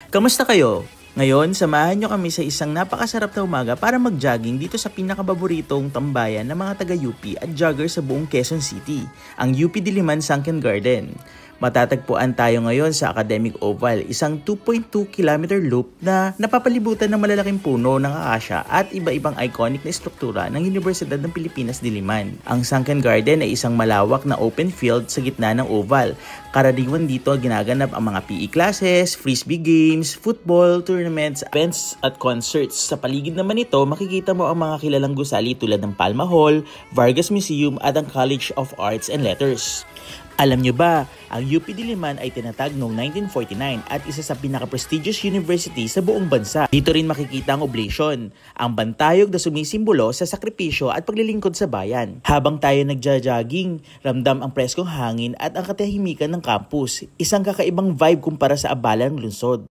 Kamusta kayo? Ngayon, samahan nyo kami sa isang napakasarap na umaga para mag-jogging dito sa pinakapaboritong tambayan ng mga taga-UP at jogger sa buong Quezon City, ang UP Diliman Sunken Garden. Matatagpuan tayo ngayon sa Academic Oval, isang 2.2 km loop na napapalibutan ng malalaking puno ng akasya at iba-ibang iconic na struktura ng Universidad ng Pilipinas Diliman. Ang Sunken Garden ay isang malawak na open field sa gitna ng oval. Karaniwan dito ginaganap ang mga PE classes, frisbee games, football tournaments, events at concerts. Sa paligid naman nito, makikita mo ang mga kilalang gusali tulad ng Palma Hall, Vargas Museum at ang College of Arts and Letters. Alam nyo ba, ang UP Diliman ay tinatag noong 1949 at isa sa pinaka-prestigious university sa buong bansa. Dito rin makikita ang oblation, ang bantayog na sumisimbolo sa sakripisyo at paglilingkod sa bayan. Habang tayo nagja-jogging, ramdam ang preskong hangin at ang katahimikan ng campus, isang kakaibang vibe kumpara sa abalang lungsod.